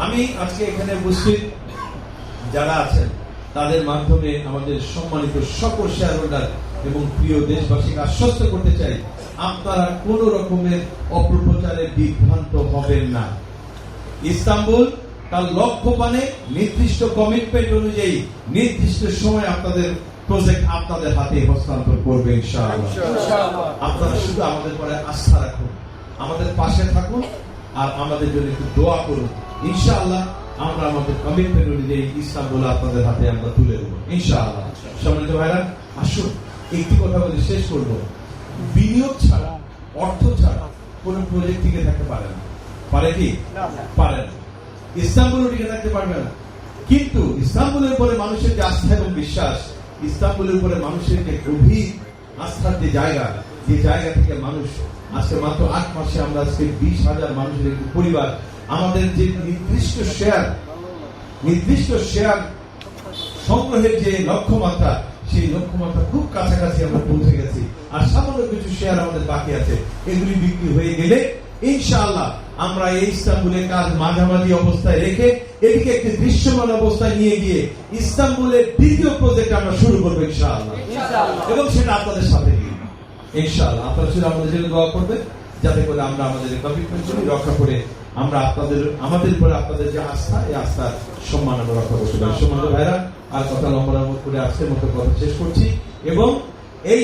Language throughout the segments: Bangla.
আমি আজকে এখানে উপস্থিত যারা আছেন তাদের মাধ্যমে আমাদের সম্মানিত সকল শেয়ার হোল্ডার এবং প্রিয় দেশবাসীকে আশ্বস্ত করতে চাই, আপনারা কোন রকমের অপপ্রচারে বিভ্রান্ত হবেন না। ইস্তাম্বুল তার লক্ষ্য পানে নির্দিষ্ট কমিটমেন্ট অনুযায়ী নির্দিষ্ট সময় আপনাদের প্রজেক্ট আপনাদের হাতে হস্তান্তর করবে ইনশাআল্লাহ। আপনারা শুধু আমাদের পরে আস্থা রাখুন, আমাদের পাশে থাকুন, আর আমাদের জন্য একটু দোয়া করুন। ইনশাআল্লাহ আমরা আমাদের কমিটমেন্ট অনুযায়ী ইস্তাম্বুল আপনাদের হাতে আমরা তুলে দেবো ইনশাআল্লাহ। সম্মানিত ভাইরা, আসুন একটি কথা বলে শেষ করবো। বিনিয়োগ ছাড়া, অর্থ ছাড়া কোন প্রজেক্ট টিকে থাকতে পারে না। পারে কি? পারে না। ইস্তাম্বুল টিকে থাকতে পারবে না। কিন্তু ইস্তাম্বুলের উপরে মানুষের যে আস্থা এবং বিশ্বাস, ইস্তাম্বুলের উপরে মানুষের যে গভীর আস্থার যে জায়গা থেকে মানুষ আজকে মাত্র 8 মাসে আমরা আজকে 20,000 মানুষের একটি পরিবার, আমাদের যে নির্দিষ্ট শেয়ার সংগ্রহের যে লক্ষ্যমাত্রা, সেই লক্ষ্যমাত্রা খুব কাছাকাছি আমরা পৌঁছে গেছি। আর সামান্য কিছু শেয়ার আমাদের বাকি আছে, এগুলি বিক্রি হয়ে গেলে ইনশাআল্লাহ আমরা এই ইস্তাম্বুলের কাজ মাঝামাঝি অবস্থায় রেখে এদিকে একটি দৃশ্যমান অবস্থায় নিয়ে গিয়ে ইস্তাম্বুলের দ্বিতীয় প্রজেক্ট আমরা শুরু করবো ইনশাআল্লাহ। এবং সেটা আপনাদের সাথে গিয়ে ইনশাআল্লাহ আপনারা শুধু আমাদের জন্য দোয়া করবেন, যাতে করে আমরা আমাদের কমিটমেন্টগুলি রক্ষা করে আমরা আমাদের উপরে আপনাদের যে আস্থা, এই আস্থার সম্মান আমরা রক্ষা করতে পারি। সম্মানিত ভাইরা, আর কথা লম্বা করে আজকের মতো কথা শেষ করছি এবং এই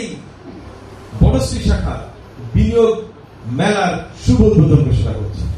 বনশ্রী শাখা বিনিয়োগ মেলার শুভ উদ্বোধন ঘোষণা করছি।